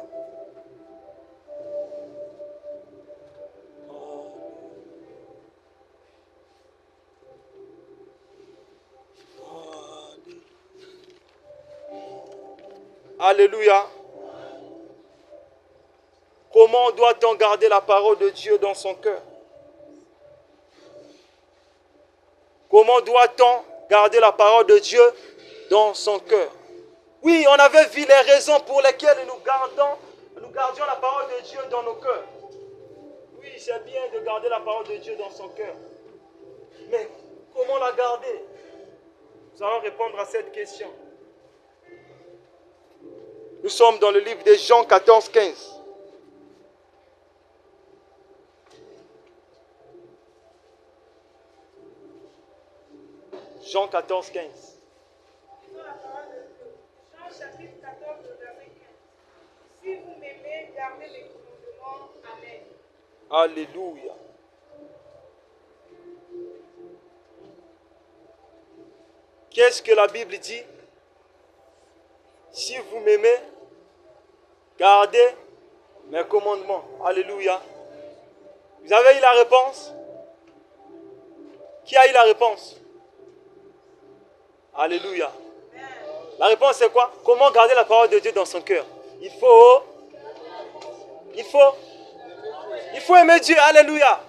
Alléluia. Comment doit-on garder la parole de Dieu dans son cœur? Comment doit-on garder la parole de Dieu dans son cœur? Oui, on avait vu les raisons pour lesquelles nous gardions la parole de Dieu dans nos cœurs. Oui, c'est bien de garder la parole de Dieu dans son cœur. Mais comment la garder? Nous allons répondre à cette question. Nous sommes dans le livre de Jean 14, 15. Jean 14, 15. Jean chapitre 14, verset 15. Si vous m'aimez, gardez mes commandements. Amen. Alléluia. Qu'est-ce que la Bible dit? Si vous m'aimez, gardez mes commandements. Alléluia. Vous avez eu la réponse? Qui a eu la réponse? Alléluia. La réponse c'est quoi? Comment garder la parole de Dieu dans son cœur? Il faut aimer Dieu. Alléluia.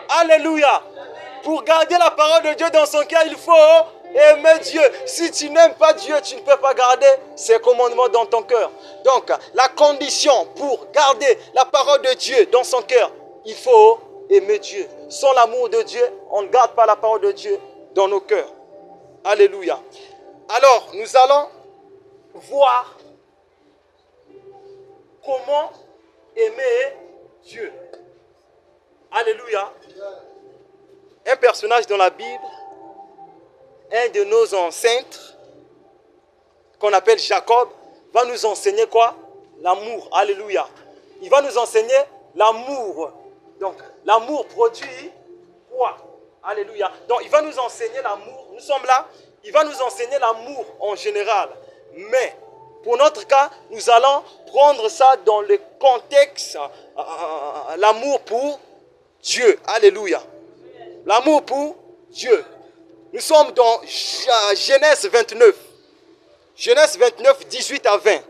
Alléluia. Pour garder la parole de Dieu dans son cœur, il faut aimer Dieu. Si tu n'aimes pas Dieu, tu ne peux pas garder ses commandements dans ton cœur. Donc, la condition pour garder la parole de Dieu dans son cœur, il faut aimer Dieu. Sans l'amour de Dieu, on ne garde pas la parole de Dieu dans nos cœurs. Alléluia. Alors, nous allons voir comment aimer Dieu. Alléluia. Un personnage dans la Bible, un de nos ancêtres, qu'on appelle Jacob, va nous enseigner quoi? L'amour. Alléluia. Il va nous enseigner l'amour. Donc, l'amour produit quoi? Alléluia. Donc, il va nous enseigner l'amour. Nous sommes là. Il va nous enseigner l'amour en général. Mais, pour notre cas, nous allons prendre ça dans le contexte, l'amour pour Dieu. Alléluia. L'amour pour Dieu. Nous sommes dans Genèse 29. Genèse 29, 18 à 20.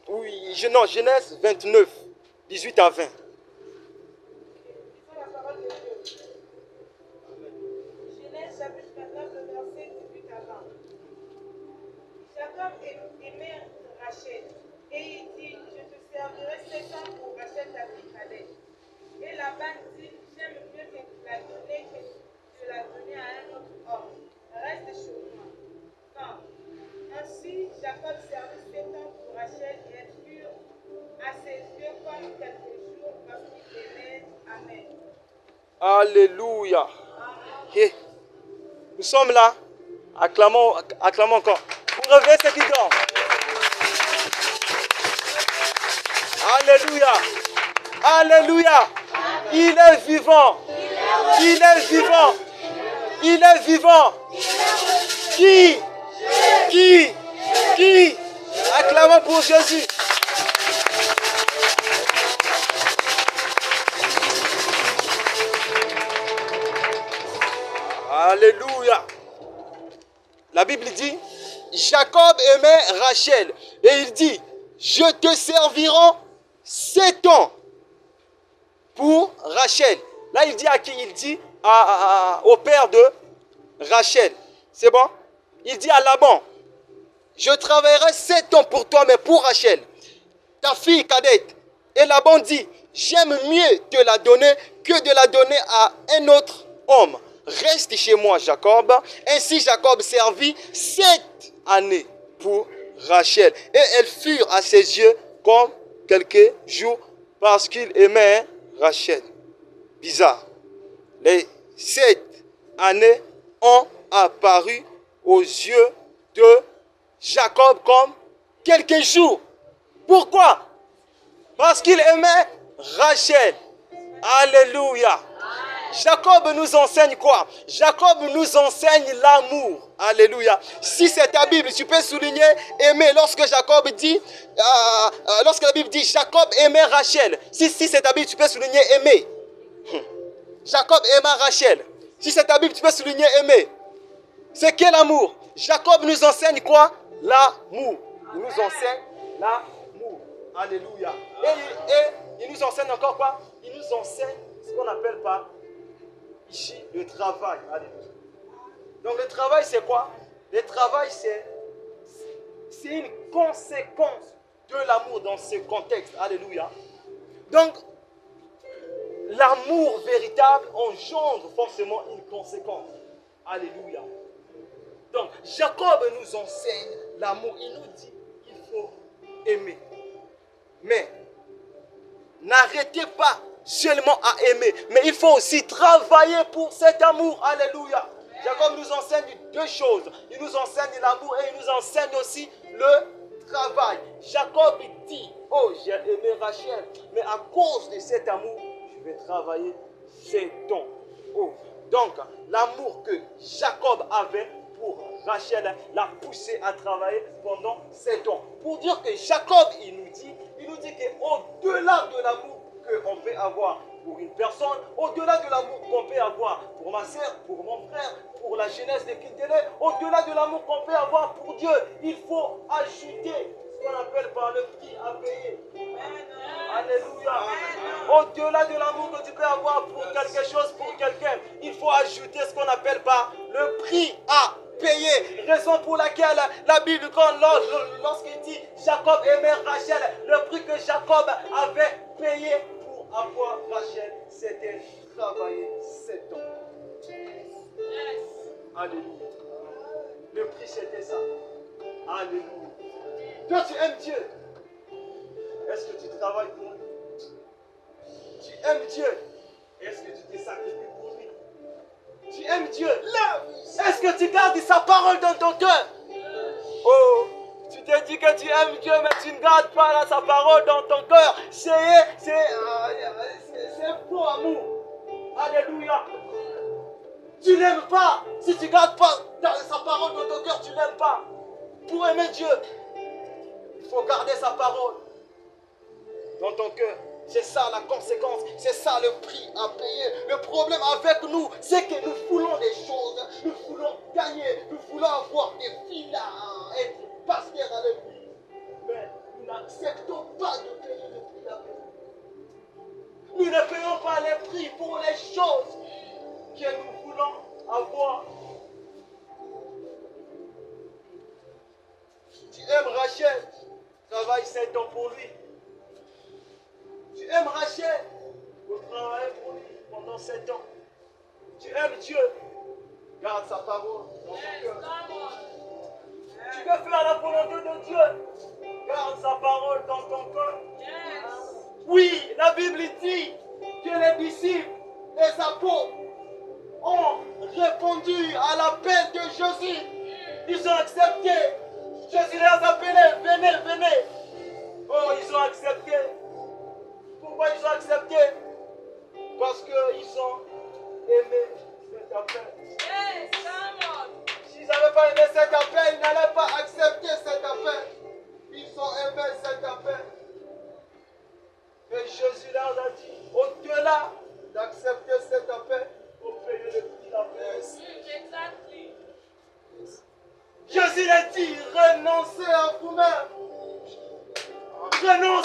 Oui, non, Genèse 29, 18 à 20. La parole de Dieu. Genèse chapitre 29, le verset 18 à 20. Jacob aimait Rachel et il dit, je te servirai 7 ans pour Rachel ta fille Calais. Et Laban dit, j'aime mieux que tu l'as donné que de la donner à un autre homme. Reste chez moi. Non. Ainsi, Jacob servit 7 ans pour Rachel et elle fut à ses yeux comme quelques jours parce qu'il aimait. Amen. Alléluia. Et nous sommes là. Acclamons encore. Pour relever ceux qui dorment. Alléluia. Alléluia. Il est vivant. Il est vivant. Il est vivant. Qui? Acclamons pour Jésus. Alléluia. La Bible dit, Jacob aimait Rachel. Et il dit, je te servirai 7 ans pour Rachel. Là, il dit à qui? Il dit au père de Rachel. C'est bon? Il dit à Laban, je travaillerai 7 ans pour toi, mais pour Rachel, ta fille cadette. Et Laban dit, j'aime mieux te la donner que de la donner à un autre homme. Reste chez moi, Jacob. Ainsi, Jacob servit 7 années pour Rachel. Et elles furent à ses yeux comme quelques jours parce qu'il aimait Rachel. Bizarre. Les 7 années ont apparu aux yeux de Jacob comme quelques jours. Pourquoi? Parce qu'il aimait Rachel. Alléluia. Jacob nous enseigne quoi? Jacob nous enseigne l'amour. Alléluia. Si c'est ta Bible, tu peux souligner aimer. Lorsque Jacob dit, lorsque la Bible dit Jacob aimait Rachel. Si c'est ta Bible, tu peux souligner aimer. Jacob aima Rachel. Si c'est ta Bible, tu peux souligner aimer. C'est quel amour? Jacob nous enseigne quoi? L'amour. Il nous enseigne l'amour. Alléluia. Et il nous enseigne encore quoi? Il nous enseigne ce qu'on appelle par ici le travail. Alléluia. Donc le travail c'est quoi? Le travail c'est une conséquence de l'amour dans ce contexte. Alléluia. Donc l'amour véritable engendre forcément une conséquence. Alléluia. Donc Jacob nous enseigne l'amour. Il nous dit qu'il faut aimer. Mais n'arrêtez pas seulement à aimer, mais il faut aussi travailler pour cet amour. Alléluia. Jacob nous enseigne 2 choses. Il nous enseigne l'amour et il nous enseigne aussi le travail. Jacob dit, oh j'ai aimé Rachel, mais à cause de cet amour, je vais travailler 7 ans. Oh. Donc l'amour que Jacob avait pour Rachel l'a poussé à travailler pendant 7 ans. Pour dire que Jacob, il nous dit qu'au-delà de l'amour qu'on peut avoir pour une personne, au-delà de l'amour qu'on peut avoir pour ma soeur, pour mon frère, pour la jeunesse de Kindélé, au-delà de l'amour qu'on peut avoir pour Dieu, il faut ajouter ce qu'on appelle par le prix à payer. Alléluia. Au-delà de l'amour que tu peux avoir pour quelque chose, pour quelqu'un, il faut ajouter ce qu'on appelle par le prix à payer. Raison pour laquelle la Bible, lorsqu'il dit Jacob aimait Rachel, le prix que Jacob avait payé pour avoir Rachel, c'était travailler 7 ans. Alléluia. Le prix c'était ça. Alléluia. Toi tu aimes Dieu. Est-ce que tu travailles pour lui? Tu aimes Dieu. Est-ce que tu te sacrifies pour lui? Tu aimes Dieu. Est-ce que tu gardes sa parole dans ton cœur? Oh, tu te dis que tu aimes Dieu, mais tu ne gardes pas sa parole dans ton cœur. C'est faux amour. Alléluia. Tu n'aimes pas. Si tu ne gardes pas sa parole dans ton cœur, tu n'aimes pas. Pour aimer Dieu, il faut garder sa parole dans ton cœur. C'est ça la conséquence, c'est ça le prix à payer. Le problème avec nous, c'est que nous voulons des choses, nous voulons gagner, nous voulons avoir des villas, être pasteur avec lui. Mais nous n'acceptons pas de payer le prix à payer. Nous ne payons pas les prix pour les choses que nous voulons avoir. Tu aimes Rachel, travaille 7 ans pour lui. Tu aimes Rachel, vous travaillez pour lui pendant 7 ans. Tu aimes Dieu, garde sa parole dans ton cœur. Tu veux faire la volonté de Dieu, garde sa parole dans ton cœur. Oui, la Bible dit que les disciples, les apôtres, ont répondu à l'appel de Jésus. Ils ont accepté. Jésus les a appelés, venez, venez. Oh, ils ont accepté.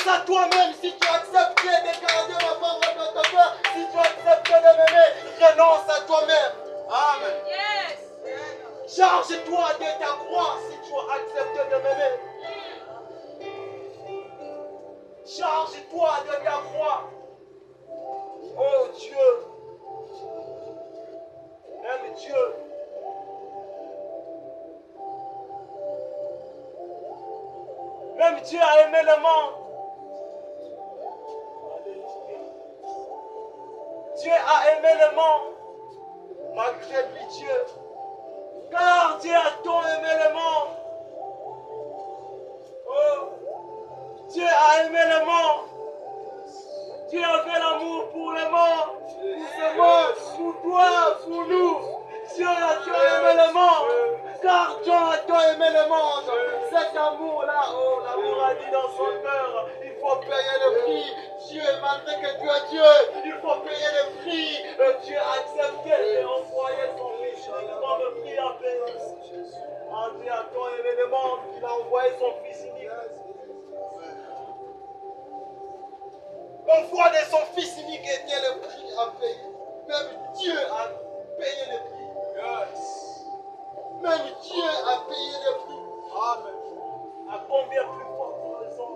renonce à toi-même si tu as accepté de garder ma parole dans ton cœur. Si tu as accepté de m'aimer, renonce à toi-même. Amen. Charge-toi de ta croix si tu as accepté de m'aimer. Charge-toi de ta croix. Oh Dieu. Même Dieu. Même Dieu a aimé le monde. Dieu a aimé le monde. Malgré lui, Dieu. Car Dieu a tant aimé le monde. Oh. Dieu a aimé le monde. Dieu avait l'amour pour le monde. Pour ce monde, pour toi, pour nous. Dieu a tant aimé le monde. Car Dieu a tant aimé le monde. Cet amour-là, oh, l'amour a dit dans son cœur, il faut payer le prix. Dieu, malgré que tu es Dieu, il faut payer le prix. Dieu a accepté et envoyé son fils comme le prix à payer. Dieu a tant aimé le monde qu'il a envoyé son fils unique. L'envoi de son fils unique était le prix à payer. Même Dieu a payé le prix. Même Dieu a payé le prix. Amen. À combien plus forte raison,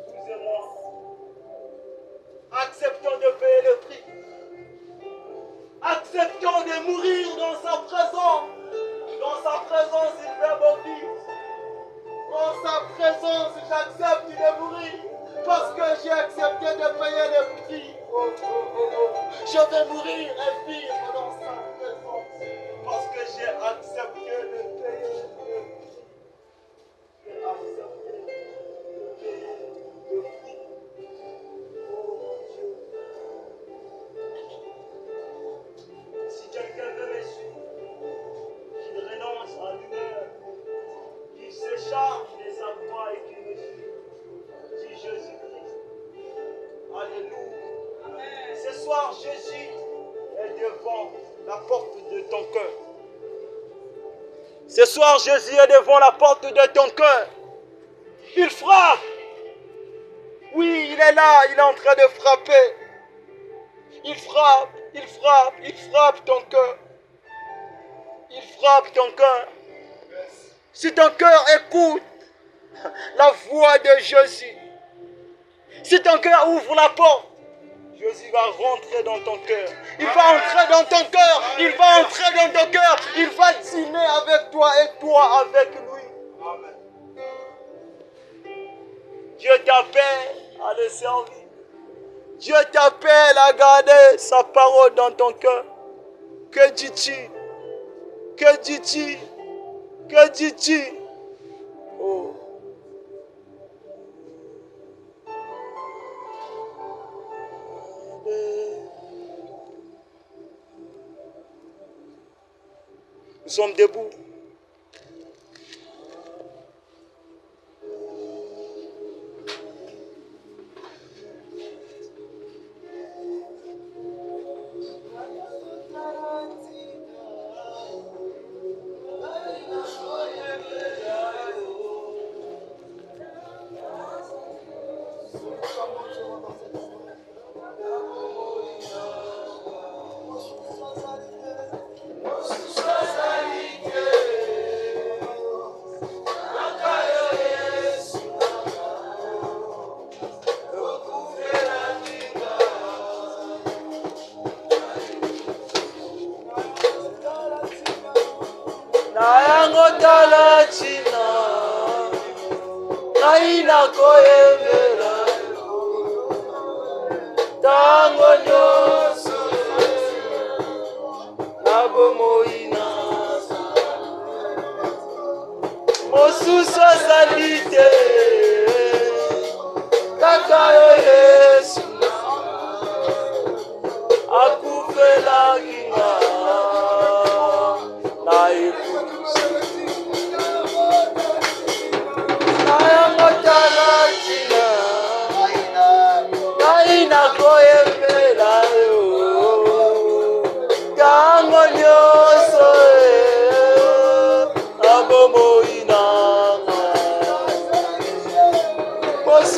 vous et moi, acceptons de payer le prix. Acceptons de mourir dans sa présence. Dans sa présence, il fait beau vivre. Dans sa présence, j'accepte de mourir. Parce que j'ai accepté de payer le prix. Je vais mourir et vivre dans sa présence. Parce que j'ai accepté de payer le prix. J'ai accepté de payer le prix. Oh Dieu. Si quelqu'un veut me suivre, qu'il renonce à lui-même, qu'il se charge de sa croix et qu'il me suive. Dit Jésus-Christ. Alléluia. Amen. Ce soir, Jésus est devant la porte de ton cœur. Ce soir, Jésus est devant la porte de ton cœur. Il frappe. Oui, il est là, il est en train de frapper. Il frappe, il frappe, il frappe ton cœur. Il frappe ton cœur. Si ton cœur écoute la voix de Jésus, si ton cœur ouvre la porte, Jésus va rentrer dans ton cœur. Il va entrer dans ton cœur. Il va entrer dans ton cœur. Il va dîner avec toi et toi avec lui. Amen. Dieu t'appelle à le servir. Dieu t'appelle à garder sa parole dans ton cœur. Que dis-tu? Que dis-tu? Que dis-tu? Oh. Nous sommes debout.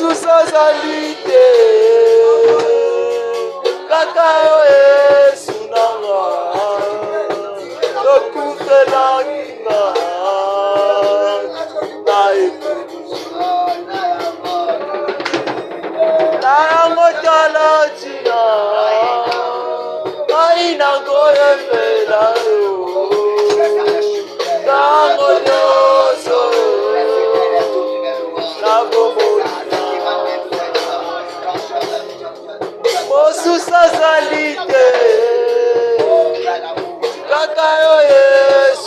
mosusu azali te kaka yo Yesu nanga tokufelaki nga na ekulusu na yango tala tina ngai nakoyembela yo ntango nyonso nakomona mosusu azali te kaka yo Yesu